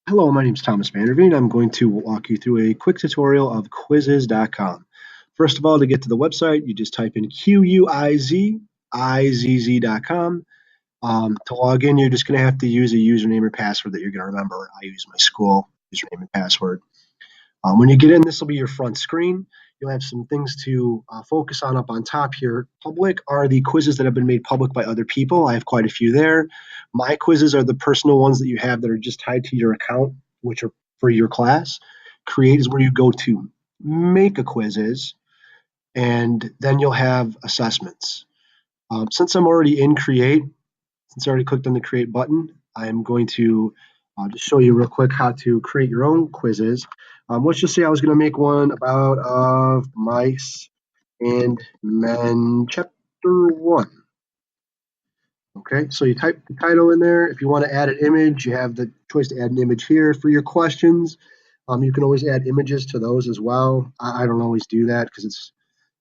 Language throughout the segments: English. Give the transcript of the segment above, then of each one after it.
Hello, my name is Thomas Vanderveen. I'm going to walk you through a quick tutorial of Quizizz.com. First of all, to get to the website, you just type in Quizizz.com. To log in, you're just going to have to use a username or password that you're going to remember. I use my school username and password. When you get in, this will be your front screen. You'll have some things to focus on up on top here. Public are the quizzes that have been made public by other people. I have quite a few there. My quizzes are the personal ones that you have that are just tied to your account, which are for your class. Create is where you go to make a quizzes, and then you'll have assessments. Since I'm already in Create, since I already clicked on the Create button, I'm going to just show you real quick how to create your own quizzes. Let's just say I was going to make one about mice and men, chapter 1. Okay, so you type the title in there. If you want to add an image, you have the choice to add an image here. For your questions, you can always add images to those as well. I don't always do that because it's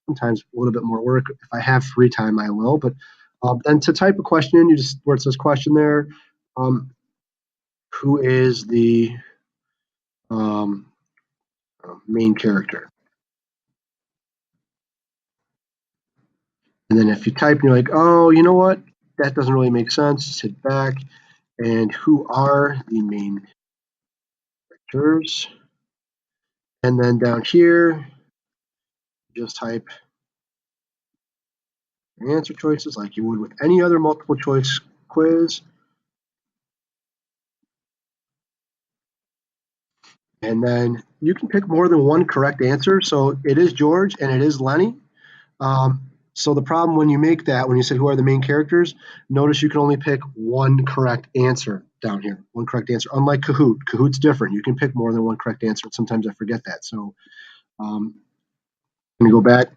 sometimes a little bit more work. If I have free time, I will. But then to type a question in, you just where it says question there, who is the um, main character? And then if you type and you're like, oh, you know what? That doesn't really make sense. Just hit back. And who are the main characters? And then down here, just type answer choices like you would with any other multiple choice quiz. And then you can pick more than one correct answer. So it is George and it is Lenny. So the problem when you make that, when you say who are the main characters, notice you can only pick one correct answer down here, one correct answer. Unlike Kahoot, Kahoot's different. You can pick more than one correct answer. Sometimes I forget that. So I'm going to go back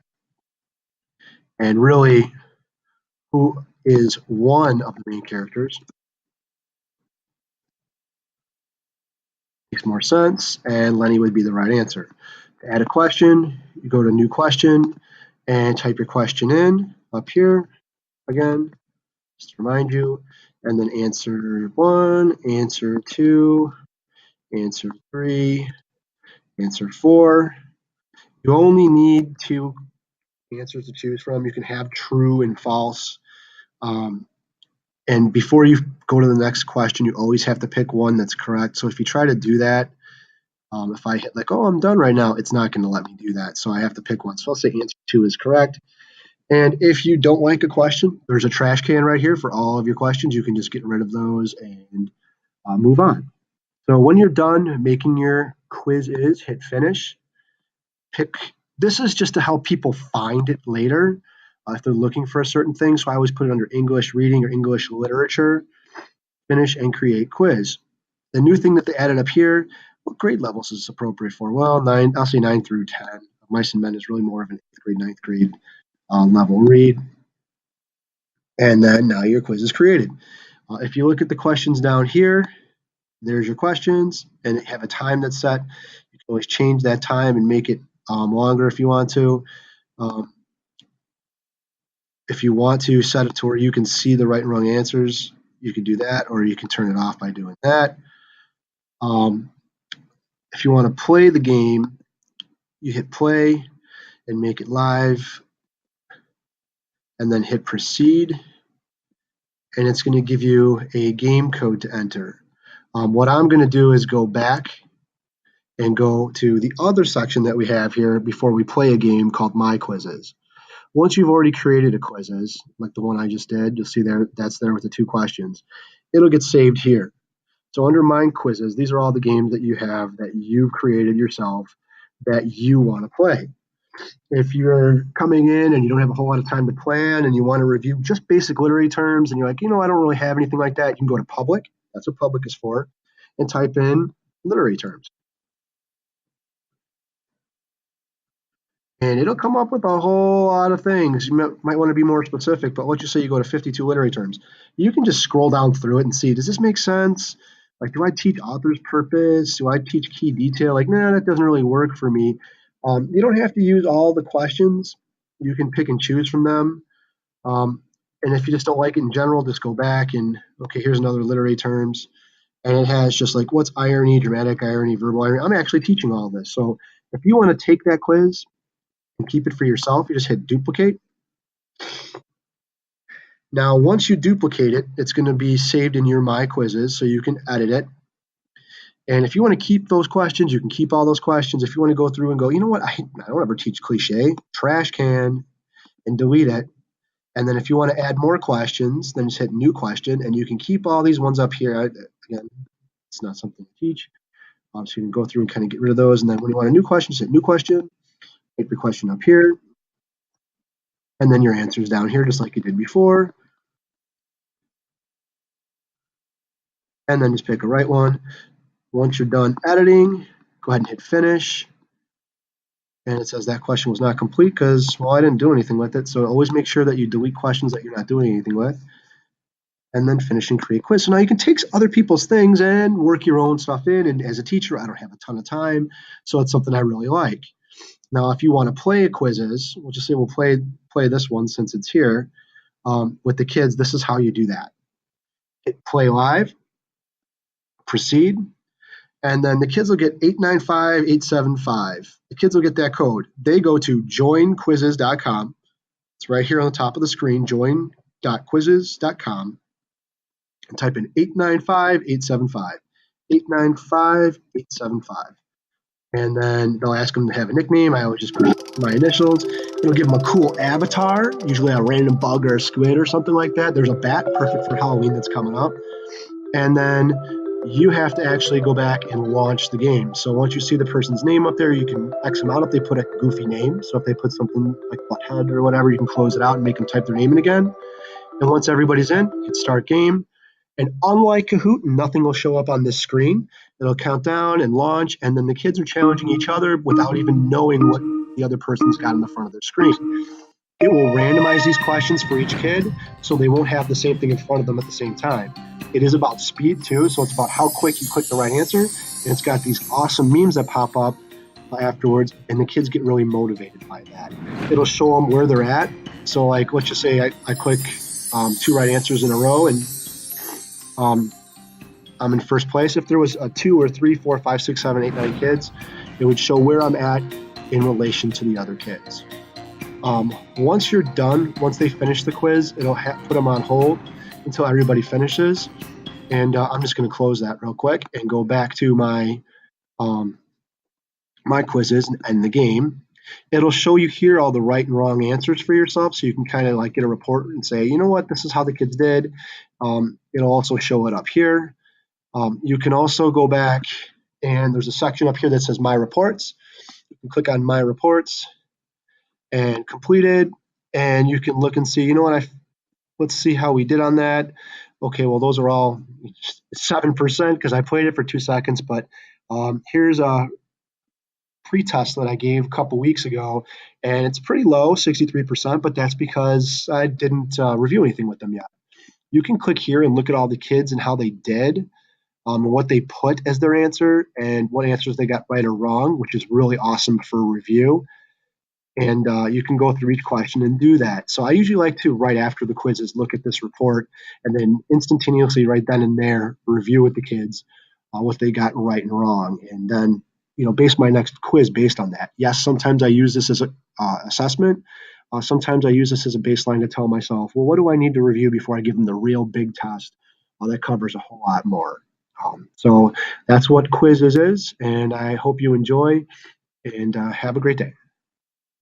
and really who is one of the main characters makes more sense, and Lenny would be the right answer. To add a question, you go to new question and type your question in up here again, just to remind you, and then answer 1, answer 2, answer 3, answer 4. You only need 2 answers to choose from. You can have true and false. And before you go to the next question, you always have to pick one that's correct. So if you try to do that, if I hit like, oh, I'm done right now, it's not going to let me do that. So I have to pick one. So I'll say answer 2 is correct. And if you don't like a question, there's a trash can right here for all of your questions. You can just get rid of those and move on. So when you're done making your quiz hit finish. This is just to help people find it later if they're looking for a certain thing. So I always put it under English reading or English literature, finish and create quiz. The new thing that they added up here, what grade levels is this appropriate for? Well, I'll say 9 through 10. Mice and Men is really more of an 8th grade, 9th grade level read. And then now your quiz is created. If you look at the questions down here, there's your questions, and have a time that's set. You can always change that time and make it longer if you want to. If you want to set it to where you can see the right and wrong answers, you can do that, or you can turn it off by doing that. If you want to play the game, you hit play and make it live, and then hit proceed, and it's going to give you a game code to enter. What I'm going to do is go back and go to the other section that we have here before we play a game called My Quizzes. Once you've already created a quizzes, like the one I just did, you'll see there that's there with the 2 questions. It'll get saved here. So under My Quizzes, these are all the games that you have that you've created yourself that you want to play. If you're coming in and you don't have a whole lot of time to plan and you want to review just basic literary terms and you're like, I don't really have anything like that, you can go to public. That's what public is for, and type in literary terms. And it'll come up with a whole lot of things. You might want to be more specific, but let's just say you go to 52 literary terms. You can just scroll down through it and see, does this make sense? Like, do I teach author's purpose? Do I teach key detail? Like, no, that doesn't really work for me. You don't have to use all the questions. You can pick and choose from them. And if you just don't like it in general, just go back and, okay, here's another literary terms. And it has just like what's irony, dramatic irony, verbal irony. I'm actually teaching all of this. So if you want to take that quiz and keep it for yourself, you just hit duplicate. Now, once you duplicate it, it's going to be saved in your My Quizzes, so you can edit it. And if you want to keep those questions, you can keep all those questions. If you want to go through and go, you know what, I don't ever teach cliche, trash can, and delete it. And then if you want to add more questions, then just hit new question, and you can keep all these ones up here. Again, it's not something to teach. So you can go through and kind of get rid of those. And then when you want a new question, just hit new question, type your question up here, and then your answers down here, just like you did before. And then just pick a right one. Once you're done editing, go ahead and hit finish. And it says that question was not complete because, well, I didn't do anything with it. So always make sure that you delete questions that you're not doing anything with. And then finish and create quiz. So now you can take other people's things and work your own stuff in. And as a teacher, I don't have a ton of time, so it's something I really like. Now, if you want to play a Quizizz, we'll just say we'll play this one since it's here with the kids. This is how you do that. Hit play live, proceed, and then the kids will get 895875. The kids will get that code. They go to joinquizizz.com. It's right here on the top of the screen, join.quizizz.com. And type in 895875. 895875. And then they'll ask them to have a nickname. I always just put my initials. It'll give them a cool avatar, usually a random bug or a squid or something like that. There's a bat, perfect for Halloween that's coming up. And then you have to actually go back and launch the game. So once you see the person's name up there, you can X them out if they put a goofy name. So if they put something like Butthead or whatever, you can close it out and make them type their name in again. And once everybody's in, hit start game. And unlike Kahoot, nothing will show up on this screen. It'll count down and launch, and then the kids are challenging each other without even knowing what the other person's got in the front of their screen. It will randomize these questions for each kid, so they won't have the same thing in front of them at the same time. It is about speed, too, so it's about how quick you click the right answer, and it's got these awesome memes that pop up afterwards, and the kids get really motivated by that. It'll show them where they're at. So, like, let's just say I click 2 right answers in a row, and I'm in first place. If there was a 2 or 3, 4, 5, 6, 7, 8, 9 kids, it would show where I'm at in relation to the other kids. Once you're done, once they finish the quiz, it'll put them on hold until everybody finishes. And I'm just going to close that real quick and go back to my My Quizzes and the game. It'll show you here all the right and wrong answers for yourself, so you can kind of like get a report and say, you know what, this is how the kids did. It'll also show it up here. You can also go back, and there's a section up here that says My Reports. You can click on My Reports and completed, and you can look and see, you know what, let's see how we did on that. Okay, well, those are all 7% because I played it for 2 seconds, but here's a pre-test that I gave a couple weeks ago, and it's pretty low, 63%, but that's because I didn't review anything with them yet. You can click here and look at all the kids and how they did, what they put as their answer, and what answers they got right or wrong, which is really awesome for review. And you can go through each question and do that. So I usually like to, right after the quizzes, look at this report and then instantaneously, right then and there, review with the kids what they got right and wrong, and then base my next quiz based on that. Yes, sometimes I use this as an assessment. Sometimes I use this as a baseline to tell myself, well, what do I need to review before I give them the real big test? That covers a whole lot more. So that's what Quizizz is, and I hope you enjoy, and have a great day.